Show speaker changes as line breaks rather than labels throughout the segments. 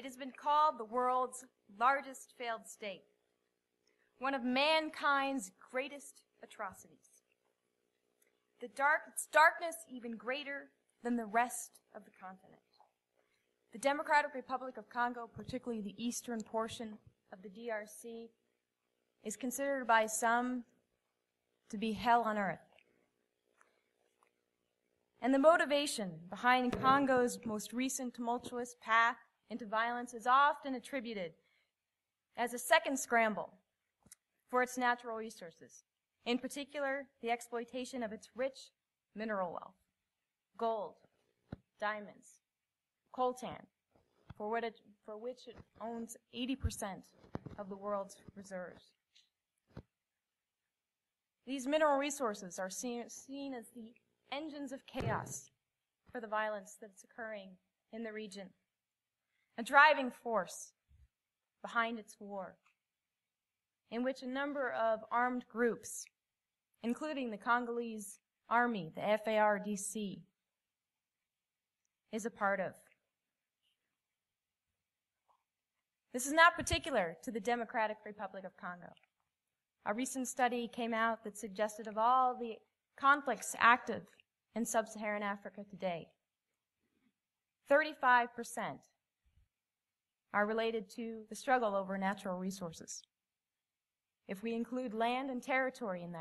It has been called the world's largest failed state, one of mankind's greatest atrocities. Its darkness even greater than the rest of the continent. The Democratic Republic of Congo, particularly the eastern portion of the DRC, is considered by some to be hell on earth. And the motivation behind Congo's most recent tumultuous path into violence is often attributed as a second scramble for its natural resources, in particular, the exploitation of its rich mineral wealth, gold, diamonds, coltan, for which it owns 80% of the world's reserves. These mineral resources are seen as the engines of chaos for the violence that's occurring in the region, a driving force behind its war, in which a number of armed groups, including the Congolese Army, the FARDC, is a part of. This is not particular to the Democratic Republic of Congo. A recent study came out that suggested of all the conflicts active in sub-Saharan Africa today, 35% are related to the struggle over natural resources. If we include land and territory in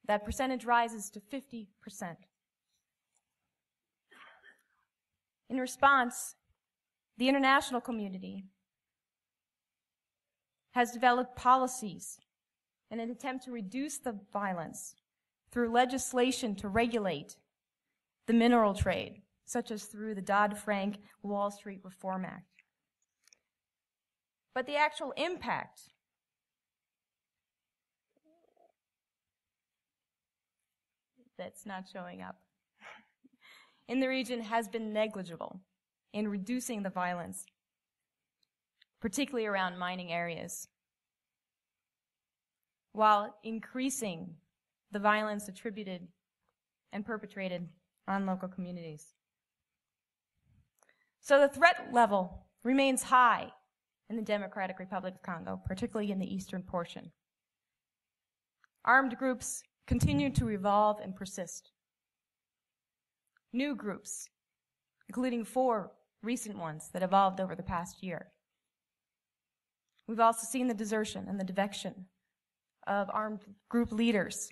that percentage rises to 50%. In response, the international community has developed policies in an attempt to reduce the violence through legislation to regulate the mineral trade, such as through the Dodd-Frank Wall Street Reform Act. But the actual impact that's not showing up in the region has been negligible in reducing the violence, particularly around mining areas, while increasing the violence attributed and perpetrated on local communities. So the threat level remains high in the Democratic Republic of Congo, particularly in the eastern portion. Armed groups continue to evolve and persist. New groups, including 4 recent ones that evolved over the past year. We've also seen the desertion and the defection of armed group leaders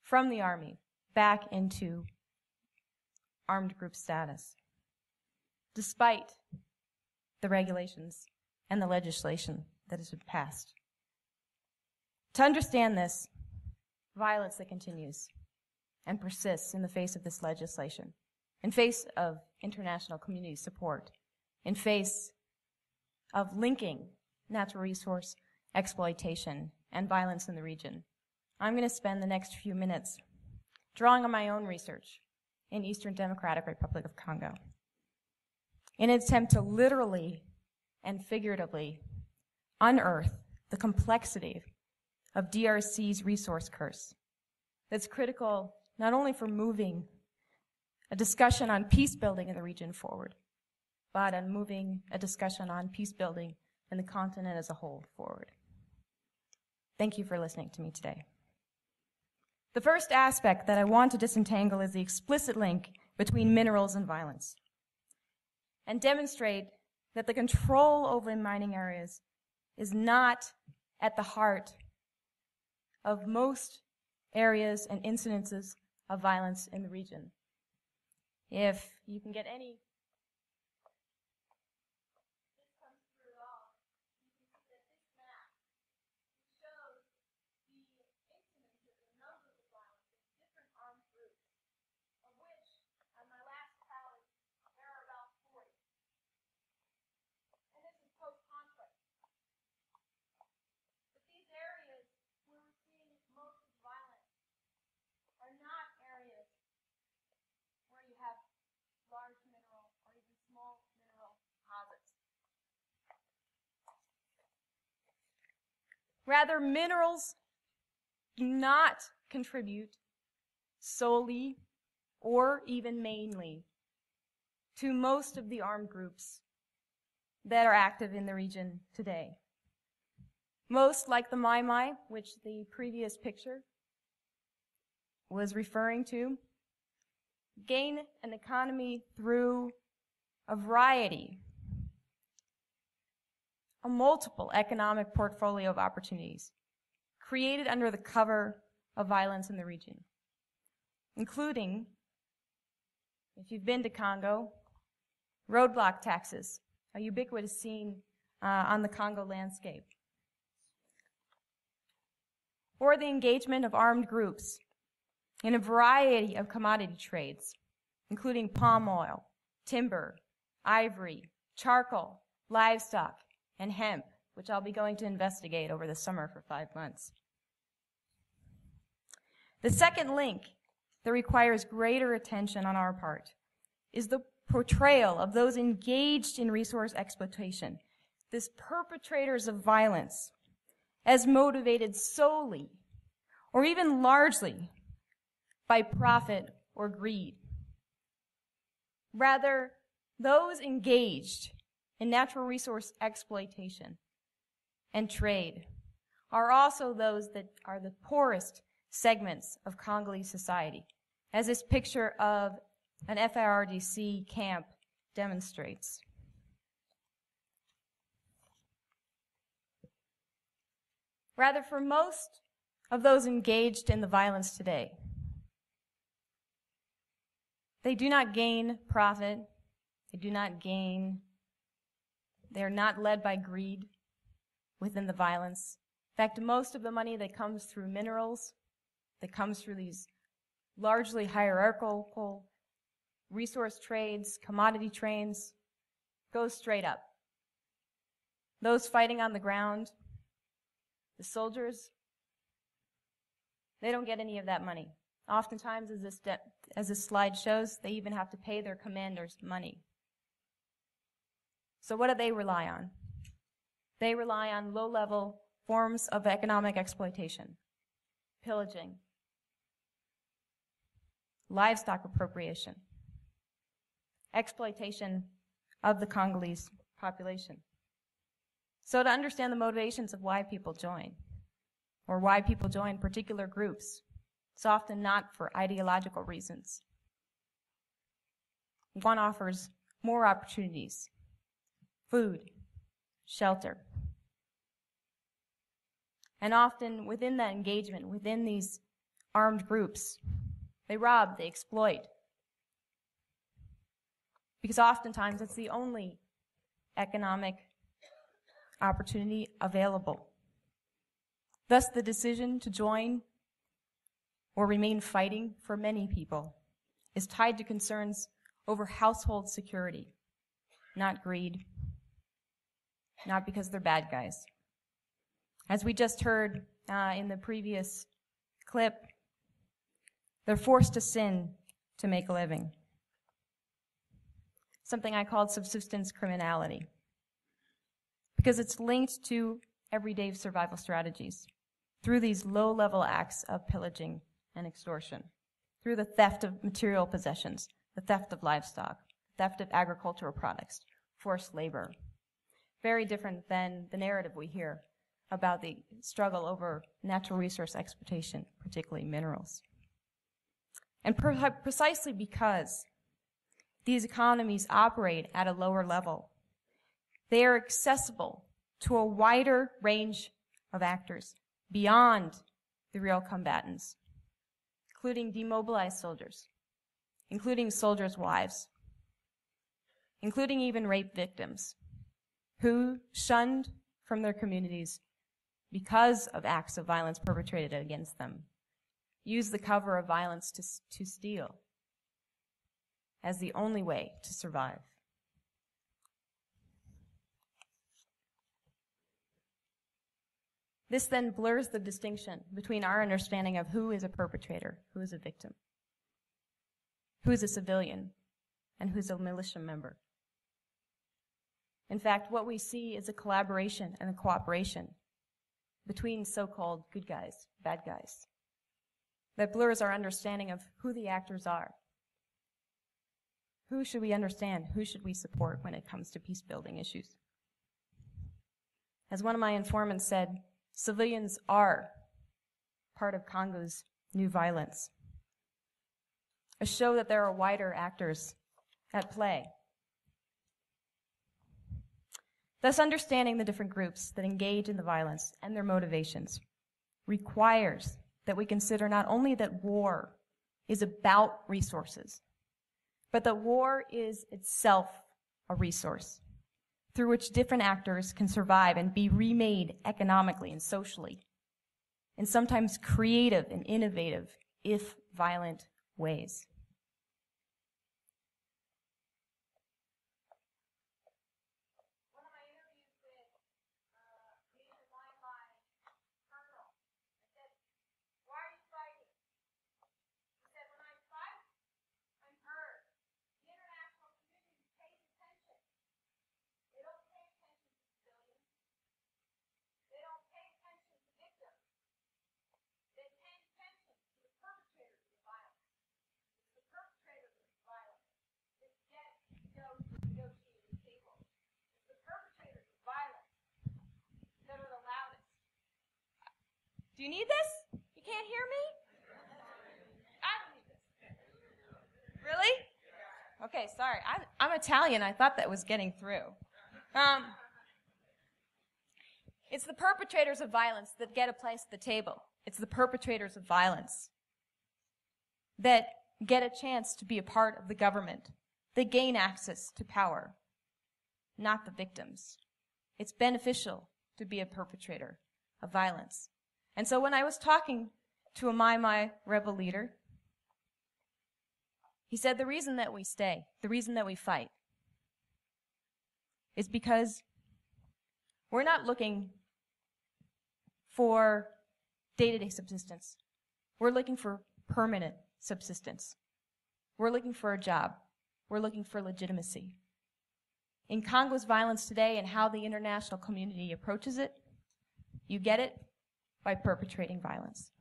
from the army back into armed group status, despite the regulations and the legislation that has been passed. To understand this, violence that continues and persists in the face of this legislation, in face of international community support, in face of linking natural resource exploitation and violence in the region, I'm going to spend the next few minutes drawing on my own research in Eastern Democratic Republic of Congo in an attempt to literally and figuratively unearth the complexity of DRC's resource curse that's critical not only for moving a discussion on peace building in the region forward, but on moving a discussion on peace building in the continent as a whole forward. Thank you for listening to me today. The first aspect that I want to disentangle is the explicit link between minerals and violence, and demonstrate that the control over mining areas is not at the heart of most areas and incidences of violence in the region. If you can get any rather, minerals do not contribute solely or even mainly to most of the armed groups that are active in the region today. Most, like the Mai Mai, which the previous picture was referring to, gain an economy through a variety, a multiple economic portfolio of opportunities created under the cover of violence in the region, including, if you've been to Congo, roadblock taxes, a ubiquitous scene on the Congo landscape, or the engagement of armed groups in a variety of commodity trades, including palm oil, timber, ivory, charcoal, livestock, and hemp, which I'll be going to investigate over the summer for 5 months. The second link that requires greater attention on our part is the portrayal of those engaged in resource exploitation, these perpetrators of violence, as motivated solely or even largely by profit or greed. Rather, those engaged in natural resource exploitation and trade are also those that are the poorest segments of Congolese society, as this picture of an FARDC camp demonstrates. Rather, for most of those engaged in the violence today, they do not gain profit, they're not led by greed within the violence. In fact, most of the money that comes through minerals, that comes through these largely hierarchical resource trades, commodity trades, goes straight up. Those fighting on the ground, the soldiers, they don't get any of that money. Oftentimes, as this slide shows, they even have to pay their commanders money. So what do they rely on? They rely on low-level forms of economic exploitation, pillaging, livestock appropriation, exploitation of the Congolese population. So to understand the motivations of why people join, or why people join particular groups, it's often not for ideological reasons. One offers more opportunities, food, shelter. And often within that engagement, within these armed groups, they rob, they exploit. Because oftentimes it's the only economic opportunity available. Thus, the decision to join or remain fighting for many people is tied to concerns over household security, not greed, not because they're bad guys. As we just heard in the previous clip, they're forced to sin to make a living. Something I called subsistence criminality, because it's linked to everyday survival strategies through these low-level acts of pillaging and extortion, through the theft of material possessions, the theft of livestock, theft of agricultural products, forced labor. Very different than the narrative we hear about the struggle over natural resource exploitation, particularly minerals. And precisely because these economies operate at a lower level, they are accessible to a wider range of actors beyond the real combatants, including demobilized soldiers, including soldiers' wives, including even rape victims, who, shunned from their communities because of acts of violence perpetrated against them, use the cover of violence to steal as the only way to survive. This then blurs the distinction between our understanding of who is a perpetrator, who is a victim, who is a civilian, and who's a militia member. In fact, what we see is a collaboration and a cooperation between so-called good guys, bad guys, that blurs our understanding of who the actors are. Who should we understand? Who should we support when it comes to peace-building issues? As one of my informants said, civilians are part of Congo's new violence. A show that there are wider actors at play. Thus, understanding the different groups that engage in the violence and their motivations requires that we consider not only that war is about resources, but that war is itself a resource through which different actors can survive and be remade economically and socially in sometimes creative and innovative, if violent, ways.
One of my interviews with Major Limelight Peril, I said, "Why are you fighting?" He said, "When I fight, I'm heard. The international community pays attention. They don't pay attention to civilians. They don't pay attention to victims. They pay attention to the perpetrators of the violence. It's the perpetrators of the violence that get to go to the negotiating table. It's the perpetrators of violence that are the loudest."
Do you need this? You can't hear me?
I don't need this.
Really? Okay, sorry. I'm Italian. I thought that was getting through. It's the perpetrators of violence that get a place at the table. It's the perpetrators of violence that get a chance to be a part of the government. They gain access to power, not the victims. It's beneficial to be a perpetrator of violence. And so when I was talking to a Mai rebel leader, he said the reason that we stay, the reason that we fight, is because we're not looking for day-to-day subsistence. We're looking for permanent subsistence. We're looking for a job. We're looking for legitimacy. In Congo's violence today and how the international community approaches it, you get it by perpetrating violence.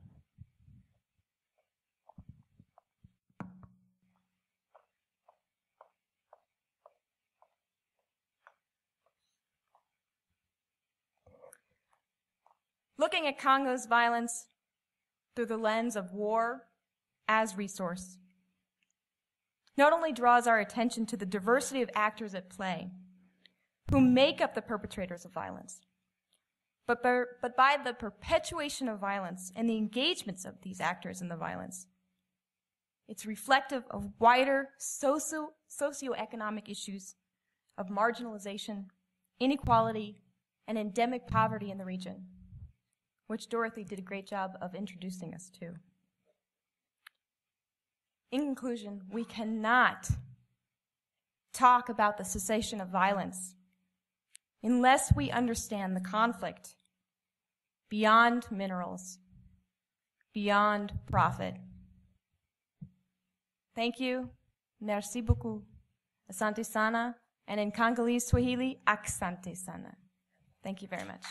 Looking at Congo's violence through the lens of war as resource not only draws our attention to the diversity of actors at play who make up the perpetrators of violence, but by the perpetuation of violence and the engagements of these actors in the violence, it's reflective of wider socioeconomic issues of marginalization, inequality, and endemic poverty in the region, which Dorothy did a great job of introducing us to. In conclusion, we cannot talk about the cessation of violence unless we understand the conflict beyond minerals, beyond profit. Thank you. Merci beaucoup. Asante sana. And in Congolese Swahili, Asante sana. Thank you very much.